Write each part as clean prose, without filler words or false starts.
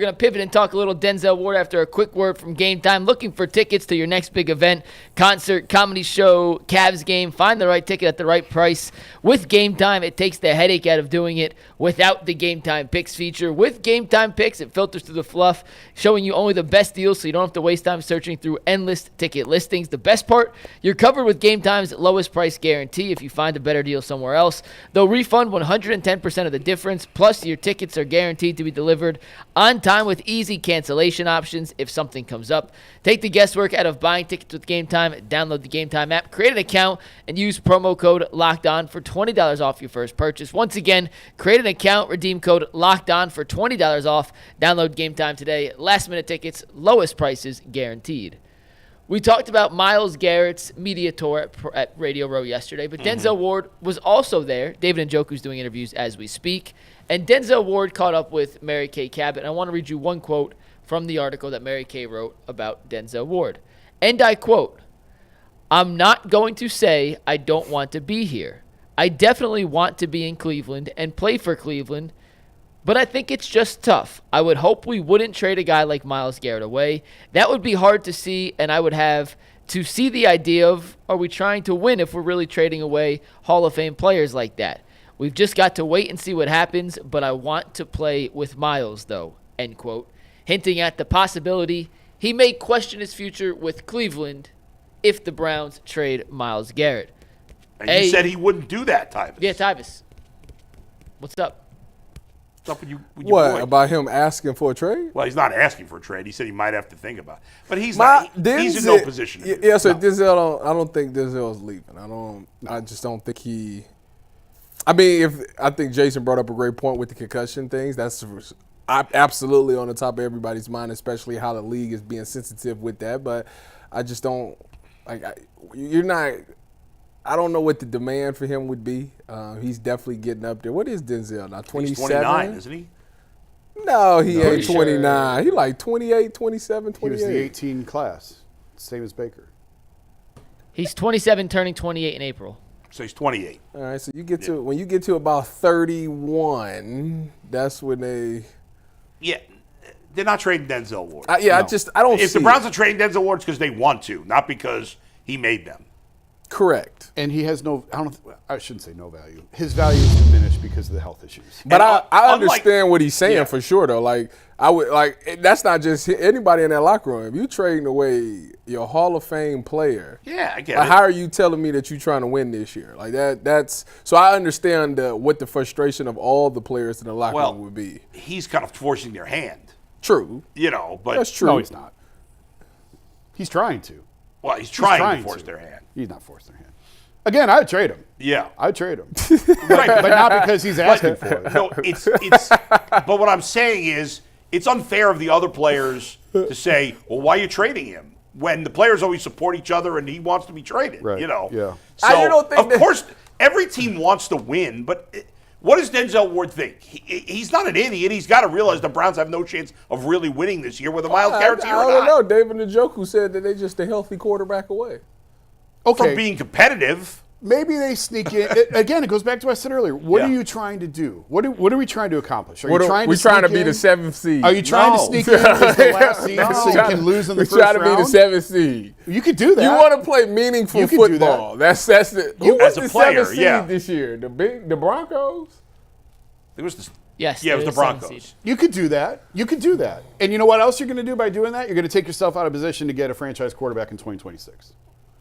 We're going to pivot and talk a little Denzel Ward after a quick word from Game Time. Looking for tickets to your next big event, concert, comedy show, Cavs game. Find the right ticket at the right price. With Game Time, it takes the headache out of doing it without the Game Time Picks feature. With Game Time Picks, it filters through the fluff, showing you only the best deals so you don't have to waste time searching through endless ticket listings. The best part, you're covered with Game Time's lowest price guarantee if you find a better deal somewhere else. They'll refund 110% of the difference, plus your tickets are guaranteed to be delivered on time with easy cancellation options if something comes up. Take the guesswork out of buying tickets with Game Time. Download the Game Time app, create an account, and use promo code LOCKEDON for $20 off your first purchase. Once again, create an account, redeem code LOCKEDON for $20 off. Download Game Time today. Last-minute tickets, lowest prices guaranteed. We talked about Myles Garrett's media tour at Radio Row yesterday, but Denzel Ward was also there. David Njoku's doing interviews as we speak. And Denzel Ward caught up with Mary Kay Cabot. And I want to read you one quote from the article that Mary Kay wrote about Denzel Ward. And I quote, "I'm not going to say I don't want to be here. I definitely want to be in Cleveland and play for Cleveland, but I think it's just tough. I would hope we wouldn't trade a guy like Myles Garrett away. That would be hard to see, and I would have to see the idea of, are we trying to win if we're really trading away Hall of Fame players like that? We've just got to wait and see what happens, but I want to play with Myles, though," end quote, hinting at the possibility he may question his future with Cleveland if the Browns trade Myles Garrett. And you said he wouldn't do that, Tyvus. Yeah, Tyvus. What's up? What's up with your What, boy? about him asking for a trade? Well, he's not asking for a trade. He said he might have to think about it. But he's in no position to do Yeah, so no. Denzel, I don't think Denzel's leaving. I just don't think he. I mean, I think Jason brought up a great point with the concussion things. That's absolutely on the top of everybody's mind, especially how the league is being sensitive with that. But I just don't you're not. I don't know what the demand for him would be. He's definitely getting up there. What is Denzel now? 27? He's 29, isn't he? No, he ain't he's 29. He like 28, 27, 28. He was the 18 class, same as Baker. He's 27, turning 28 in April. So he's 28. All right, so when you get to about 31, that's when they. Yeah, they're not trading Denzel Ward. I don't see. If the Browns are trading Denzel Ward, it's because they want to, not because he made them. Correct. And he has I shouldn't say no value. His value is diminished because of the health issues. But I understand what he's saying for sure, though. Like, that's not just anybody in that locker room. If you trading away your Hall of Fame player, yeah, I get it. How are you telling me that you're trying to win this year? Like that's so I understand what the frustration of all the players in the locker room would be. He's kind of forcing their hand. True. But that's true. No, he's not. He's trying to. Well, he's trying to force their hand. He's not forcing their hand. Again, I would trade him. Yeah. I would trade him. Right, but not because he's asking for it. No, it's but what I'm saying is it's unfair of the other players to say, well, why are you trading him? When the players always support each other and he wants to be traded, Right. Yeah. So, of course, every team wants to win, but what does Denzel Ward think? He's not an idiot. He's got to realize the Browns have no chance of really winning this year, whether Myles Garrett's here or not. I don't know. David Njoku said that they're just a healthy quarterback away. Okay. From being competitive. Maybe they sneak in. Again, it goes back to what I said earlier. What are you trying to do? What are we trying to accomplish? We're trying to be the 7th seed. Are you trying to sneak in as the last seed so you can lose in the first round? We're trying to be the 7th seed. You could do that. You want to play meaningful football. That's the. Who was the 7th seed this year? The Broncos? It was the. Yes. Yeah, it was the Broncos. You could do that. And you know what else you're going to do by doing that? You're going to take yourself out of position to get a franchise quarterback in 2026.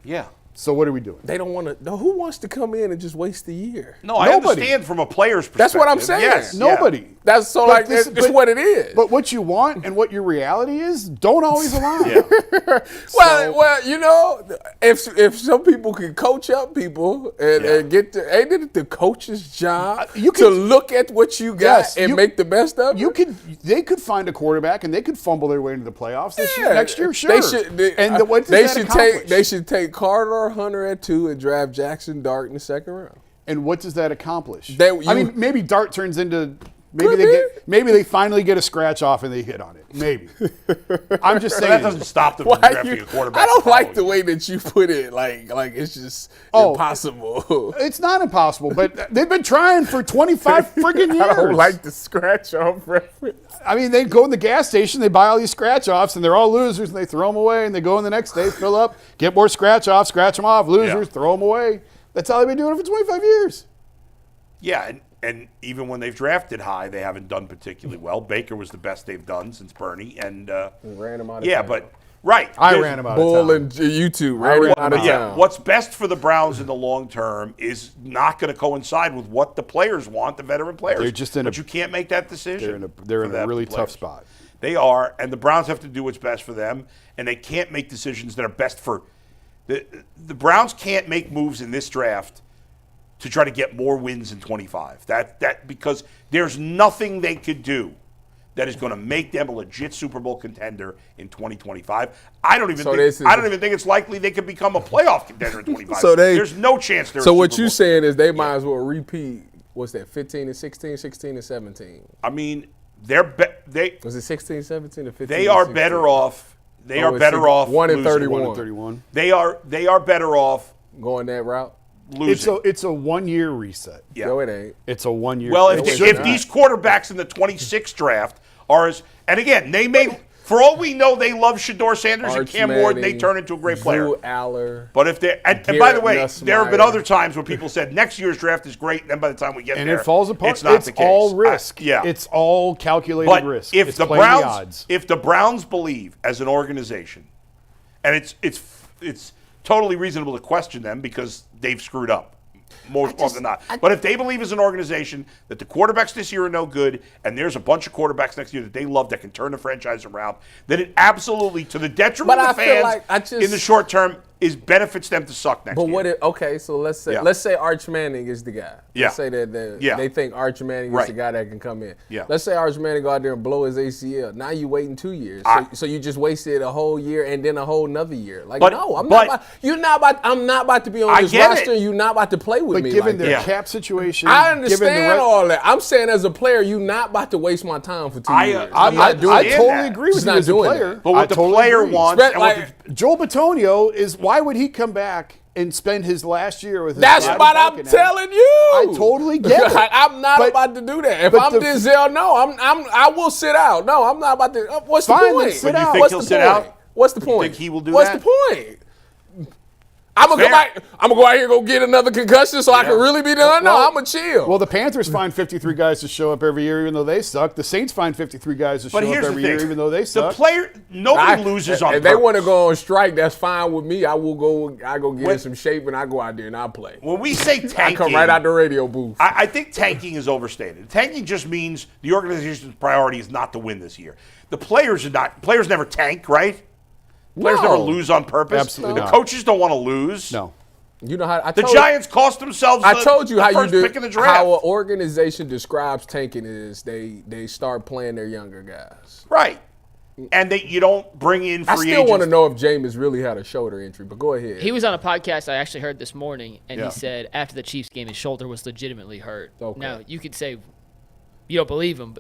Yeah. So what are we doing? They don't want to. Who wants to come in and just waste a year? No, I understand from a player's perspective. That's what I'm saying. Yes, nobody. That's so it's what it is. But what you want and what your reality is don't always align. If some people can coach up people and get to, ain't it the coach's job to look at what you got and make the best of it? They could find a quarterback and they could fumble their way into the playoffs next year. Sure. They should take Carter or Hunter at 2 and draft Jackson Dart in the 2nd round. And what does that accomplish? Maybe Dart turns into Maybe they finally get a scratch off and they hit on it. Maybe. I'm just So saying. that doesn't stop them from drafting a quarterback. I don't like the following. way that you put it. Like it's just impossible. It's not impossible, but they've been trying for 25 friggin' years. I don't like the scratch off reference. I mean, they go in the gas station, they buy all these scratch offs, and they're all losers, and they throw them away, and they go in the next day, fill up, get more scratch offs, scratch them off, losers, throw them away. That's how they've been doing it for 25 years. Yeah, and even when they've drafted high, they haven't done particularly well. Baker was the best they've done since Bernie, and ran him out of yeah, town. but right, I ran him out of Bull town. and YouTube ran him out of town. What's best for the Browns in the long term is not going to coincide with what the players want, the veteran players. They're just in but a- you can't make that decision. They're in for a them really players. tough spot. They are, and the Browns have to do what's best for them, and they can't make decisions that are best for the Browns. Can't make moves in this draft to try to get more wins in 25. That because there's nothing they could do that is going to make them a legit Super Bowl contender in 2025. I don't even think it's likely they could become a playoff contender in 25. So there's no chance they're So a what Super you Bowl saying is they might as well repeat, what's that, 15 and 16, 16 and 17? I mean, Was it 16, 17 or 15? they are better off. They are better off 1 and losing. 31. 1 and 31. They are better off Going that route? losing. It's a 1-year reset. Yeah. No, it ain't. It's a 1-year. Well, it if should be. these quarterbacks in the 26th draft are as, and again, they may, for all we know, they love Shador Sanders and Arch Cam Ward, and they Manning, turn into a great player. Drew Aller. But if they, and by the way, Garrett there have been Nussmeier. other times where people said next year's draft is great, and then by the time we get and there, it falls apart. It's not the case. all risk. Yeah, It's all calculated but risk. if It's the playing Browns, the odds. if the Browns believe as an organization, and it's totally reasonable to question them because they've screwed up more often than not. But if they believe as an organization that the quarterbacks this year are no good, and there's a bunch of quarterbacks next year that they love that can turn the franchise around, then it absolutely, to the detriment But of the I feel fans like in the short term, benefits them to suck next But year. what if, okay, so let's say Arch Manning is the guy. Yeah. Let's say that Yeah. they think Arch Manning is Right. the guy that can come in. Yeah. Let's say Arch Manning go out there and blow his ACL. Now you waiting 2 years. I- So you just wasted a whole year and then a whole another year. Like, But- no, I'm but- not about, I'm not about to be on I this get roster it. and you're not about to play with But me given like their that. Yeah. cap situation, I given understand all that. I'm saying as a player, you're not about to waste my time for 2 years. I I'm not doing I that. understand totally that. agree with Just you not as a doing player. that. But what I the totally player agree. wants, Spent and what like- Joel Bitonio is, why would he come back and spend his last year with his That's body what I'm broken out? telling you. I totally get it. I'm not But- about to do that. If but I'm the- Denzel, no, I will sit out. No, I'm not about to. What's Fine, the then point? sit out. You think What's he'll the sit point? out? What's the point? think he will do What's that? the point? I'm gonna go out here and go get another concussion so I can really be done. No, I'm gonna chill. Well, the Panthers find 53 guys to show up every year, even though they suck. The Saints find 53 guys to show But up here's the every thing: year, even though they suck. the player, nobody loses on If purpose. they want to go on strike, that's fine with me. I will go. I go get in some shape and I go out there and I play. When we say I tanking, come right out the radio booth. I think tanking is overstated. Tanking just means the organization's priority is not to win this year. The players are not. Players never tank, right? Players No. never lose on purpose. Absolutely the not. coaches don't want to lose. No. You know how The Giants cost themselves. I told you the how you first do pick in the draft. how an organization describes tanking is they start playing their younger guys. Right. And you don't bring in free I still agents. want to know if Jameis really had a shoulder injury, but go ahead. He was on a podcast I actually heard this morning, and Yeah. he said after the Chiefs game, his shoulder was legitimately hurt. Okay. Now, you could say you don't believe him, but